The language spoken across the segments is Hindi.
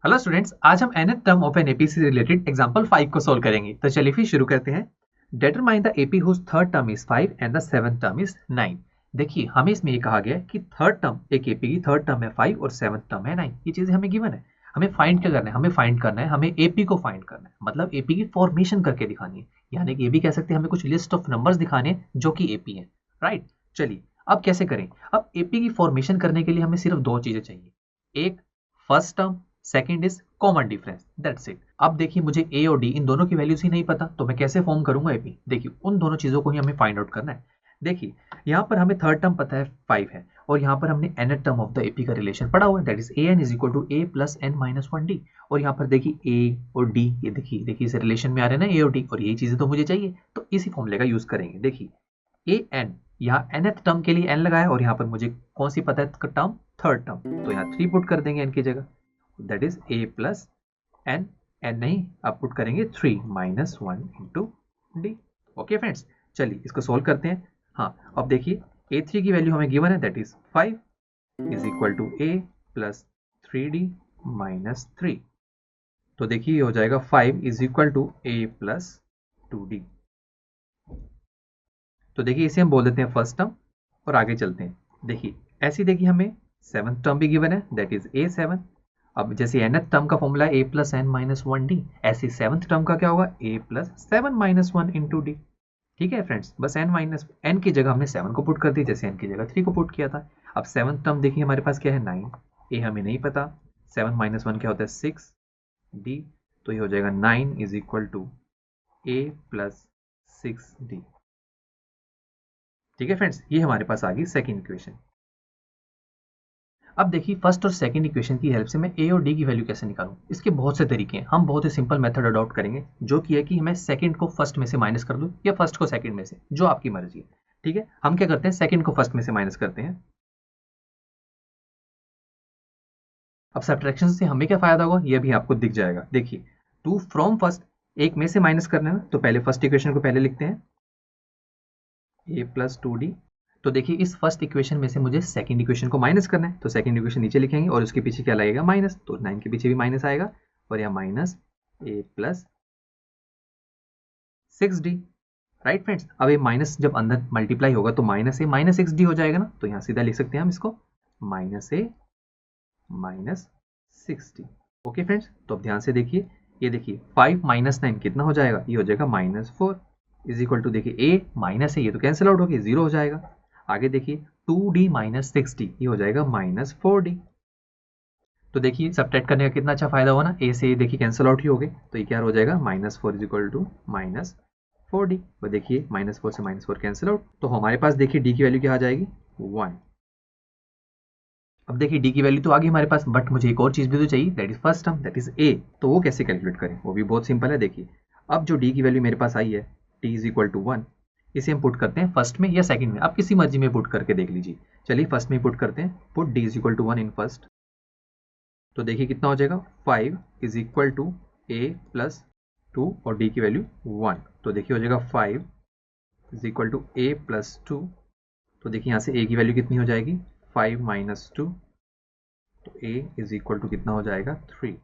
हेलो स्टूडेंट्स, आज हम nth term of an AP से रिलेटेड एग्जांपल 5 को सोल्व करेंगे। तो चलिए फिर शुरू करते हैं। Determine the AP whose third term is 5 and the seventh term is 9। देखिए हमें इसमें ये कहा गया है कि थर्ड टर्म एक एपी की थर्ड टर्म है 5 और सेवंथ टर्म है 9। ये चीजें हमें गिवन है। हमें फाइंड क्या करना है? हमें फाइंड करना है, हमें एपी को फाइंड करना है, मतलब एपी की फॉर्मेशन करके दिखानी है। यानी कि ये भी कह सकते हैं हमें कुछ लिस्ट ऑफ नंबर्स दिखाने हैं जो कि एपी है। राइट, चलिए अब कैसे करें। अब एपी की फॉर्मेशन करने के लिए हमें सिर्फ दो चीजें चाहिए, एक first term, second is common difference, that's it. अब देखिए मुझे ए और डी इन दोनों की वैल्यूज ही नहीं पता, तो मैं कैसे फॉर्म करूंगा एपी। देखिए उन दोनों चीजों को ही हमें फाइंड आउट करना है। देखिए यहाँ पर हमें थर्ड टर्म पता है 5 है, और यहाँ पर हमने nth term of the AP का रिलेशन पढ़ा हुआ है, that is a n is equal to a plus n minus one d. और यहाँ पर देखिए ए और डी, ये देखिए इस रिलेशन में आ रहे हैं ना ए और डी, और यही चीजें तो मुझे चाहिए, तो इसी फॉर्मूले का यूज करेंगे। देखिए ए एन, यहाँ nth टर्म के लिए n लगाया, और यहाँ पर मुझे कौन सी पता है टर्म, थर्ड टर्म, तो यहाँ 3 पुट कर देंगे n की जगह, that is a plus n, n नहीं अब पुट करेंगे 3 minus 1 into d. Okay friends, चलिए इसको सोल्व करते हैं। हाँ अब देखिए a3 की वैल्यू हमें गिवन है, that is 5 is equal to a plus 3d minus 3। तो देखिए ये हो जाएगा 5 is equal to a plus 2d। तो देखिए इसे हम बोल देते हैं फर्स्ट टर्म, और आगे चलते हैं। देखिए ऐसी देखिए हमें सेवंथ टर्म भी गिवन है, दैट इज a7। अब जैसे nth टर्म का फॉर्मूला है a plus n minus one d, ऐसे सेवंथ टर्म का क्या होगा a plus 7 minus one into d. ठीक है फ्रेंड्स, बस n माइनस एन की जगह हमने 7 को पुट कर दी, जैसे n की जगह 3 को पुट किया था। अब सेवंथ टर्म देखिए हमारे पास क्या है 9, a हमें नहीं पता, 7 माइनस वन क्या होता है 6 डी, तो ये हो जाएगा 9 is equal to a plus 6 d. ठीक है फ्रेंड्स, ये हमारे पास आ गई सेकेंड इक्वेशन। अब देखिए फर्स्ट और सेकंड इक्वेशन की हेल्प से मैं ए और डी की वैल्यू कैसे निकालूं। इसके बहुत से तरीके हैं, हम बहुत ही सिंपल मेथड अडॉप्ट करेंगे, जो कि है कि मैं सेकंड को फर्स्ट में से माइनस कर दूं या फर्स्ट को सेकंड में से, जो आपकी मर्जी है। ठीक है, हम क्या करते हैं सेकंड को फर्स्ट में से माइनस करते हैं। अब सब्ट्रैक्शन से हमें क्या फायदा होगा ये भी आपको दिख जाएगा। देखिए 2 फ्रॉम फर्स्ट, एक में से माइनस करना है, तो पहले फर्स्ट इक्वेशन को पहले लिखते हैं ए प्लस 2d। तो देखिए इस फर्स्ट इक्वेशन में से मुझे सेकंड इक्वेशन को माइनस करना है, तो सेकंड इक्वेशन नीचे लिखेंगे और उसके पीछे क्या लगेगा माइनस, तो 9 के पीछे भी माइनस आएगा, और यहाँ माइनस ए प्लस 6d। राइट फ्रेंड्स, अब ये माइनस जब अंदर मल्टीप्लाई होगा तो माइनस ए माइनस 6d हो जाएगा ना, तो यहाँ सीधा लिख सकते हैं हम इसको माइनस ए माइनस 6d। ओके फ्रेंड्स, तो अब ध्यान से देखिए, ये देखिए 5 माइनस 9 कितना हो जाएगा, ये हो जाएगा माइनस 4 इज इक्वल टू, देखिए ए माइनस ए ये तो कैंसिल आउट हो गया, 0 हो जाएगा। आगे देखिए 2d माइनस 6d ये हो जाएगा माइनस 4d। तो देखिए सब्ट्रैक्ट करने का कितना अच्छा फायदा हुआ ना, ए से देखिए कैंसिल आउट ही हो गए, तो ये क्या हो जाएगा minus 4 is equal to minus 4d। और देखिए माइनस 4 से माइनस 4 कैंसिल आउट, तो हमारे पास देखिए डी की वैल्यू क्या आ जाएगी 1। अब देखिए डी की वैल्यू तो आ गई हमारे पास, बट मुझे एक और चीज भी तो चाहिए, that is first term, that is ए। तो वो कैसे कैलकुलेट करें, वो भी बहुत सिंपल है। देखिए अब जो डी की वैल्यू मेरे पास आई है टी इज इक्वल टू 1, इसे हम पुट करते हैं फर्स्ट में या सेकंड में, आप किसी मर्जी में पुट करके देख लीजिए। चलिए फर्स्ट में पुट करते हैं, put d is equal to 1 in first. तो देखिए कितना हो जाएगा 5 is equal to a plus 2 और डी की वैल्यू 1, तो देखिए हो जाएगा 5 is equal to a plus 2। तो देखिए यहाँ से ए की वैल्यू कितनी हो जाएगी 5 माइनस 2, तो a इज इक्वल टू कितना हो जाएगा 3।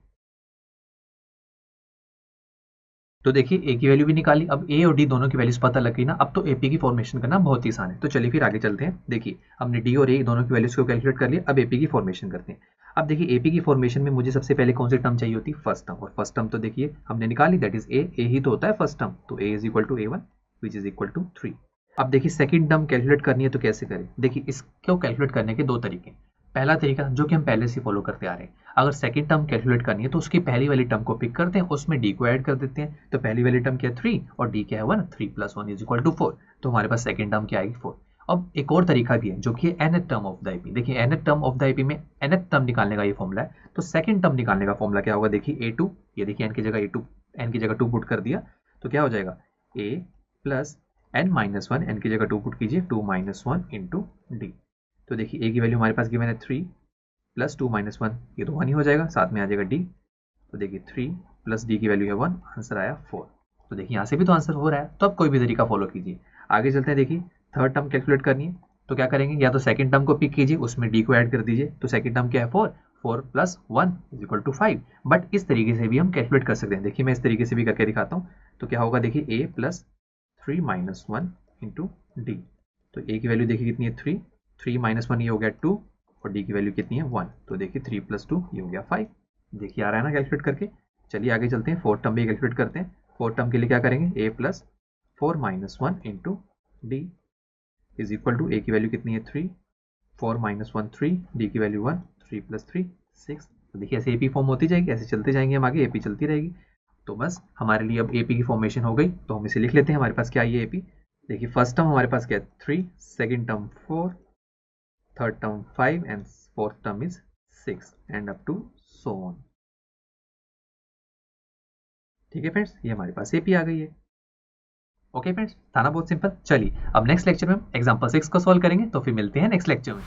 तो देखिए a की वैल्यू भी निकाली, अब a और d दोनों की वैल्यूज पता लग गई ना, अब तो AP की फॉर्मेशन करना बहुत ही आसान है। तो चलिए फिर आगे चलते हैं। देखिए हमने d और a दोनों की वैल्यूज को कैलकुलेट कर लिया, अब AP की फॉर्मेशन करते हैं। अब देखिए AP की फॉर्मेशन में मुझे सबसे पहले कौन सी टर्म चाहिए होती है, फर्स्ट टर्म, और फर्स्ट टर्म तो देखिए हमने निकाली, दैट इज a ही तो होता है फर्स्ट टर्म, तो a is equal to a1 which is equal to 3। अब देखिए सेकंड टर्म कैलकुलेट करनी है, तो कैसे करें। देखिए इसको कैलकुलेट करने के दो तरीके। पहला तरीका जो कि हम पहले से फॉलो करते आ रहे हैं, अगर सेकंड टर्म कैलकुलेट करनी है तो उसकी पहली वाली टर्म को पिक करते हैं, उसमें डी को ऐड कर देते हैं। तो पहली वाली टर्म क्या है 3 और डी क्या है 1, 3 प्लस 1 इज इक्वल टू 4, तो हमारे पास सेकंड टर्म क्या आएगी 4। अब एक और तरीका भी है जो कि nth term of the IP. देखिए nth term of the IP में nth टर्म निकालने का ये फॉर्मूला है, तो सेकंड टर्म निकालने का फॉर्मूला क्या होगा, देखिए a2, ये देखिए n की जगह a2, n की जगह 2 पुट कर दिया, तो क्या हो जाएगा a plus n minus 1, n की जगह 2 पुट कीजिए, 2 माइनस 1 इंटू डी। तो देखिए a की वैल्यू हमारे पास गिवन है 3 प्लस 2 माइनस 1, ये तो 1 ही हो जाएगा, साथ में आ जाएगा डी। तो देखिए 3 प्लस डी की वैल्यू है 1, आंसर आया 4। तो देखिए यहाँ से भी तो आंसर हो रहा है, तो अब कोई भी तरीका फॉलो कीजिए। आगे चलते हैं, देखिए थर्ड टर्म कैलकुलेट करनी है, तो क्या करेंगे, या तो सेकंड टर्म को पिक कीजिए, उसमें डी को ऐड कर दीजिए, तो सेकंड टर्म क्या है 4, 4 + 1 = 5। बट इस तरीके से भी हम कैलकुलेट कर सकते हैं। देखिए मैं इस तरीके से भी करके दिखाता हूँ। तो क्या होगा, देखिए a + 3 - 1 × d। तो a की वैल्यू देखिए कितनी है 3, 3 - 1 ये हो गया 2 और d की वैल्यू कितनी है 1। तो देखिए 3 + 2 ये हो गया 5। देखिए आ रहा है ना कैलकुलेट करके। चलिए आगे चलते हैं, फोर्थ टर्म भी कैलकुलेट करते हैं। फोर्थ टर्म के लिए क्या करेंगे, a + 4 - 1 × d = a की वैल्यू कितनी है 3, 4 - 1 3, d की वैल्यू 1, 3 + 3 6। तो देखिए ऐसे एपी फॉर्म होती जाएगी, ऐसे चलते जाएंगे हम आगे, एपी चलती रहेगी। तो बस हमारे लिए अब एपी की फॉर्मेशन हो गई, तो हम इसे लिख लेते हैं। हमारे पास क्या है ये एपी। देखिए फर्स्ट टर्म हमारे पास क्या है 3, second term 4, third term 5 and fourth term is 6 and up to so on. ठीक है फ्रेंड्स, ये हमारे पास एपी आ गई है। ओके फ्रेंड्स, था ना बहुत सिंपल। चलिए अब नेक्स्ट लेक्चर में हम एग्जांपल 6 को सॉल्व करेंगे, तो फिर मिलते हैं नेक्स्ट लेक्चर में।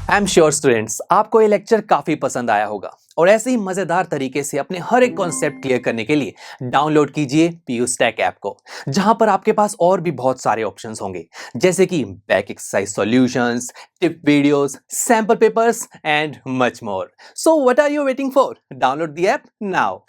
आई एम श्योर स्टूडेंट्स आपको ये लेक्चर काफी पसंद आया होगा और ऐसे ही मजेदार तरीके से अपने हर एक कॉन्सेप्ट क्लियर करने के लिए डाउनलोड कीजिए पीयूस्टैक ऐप को, जहां पर आपके पास और भी बहुत सारे ऑप्शंस होंगे, जैसे कि back exercise solutions, tip videos, sample papers and much more. So what are you waiting for? Download the app now.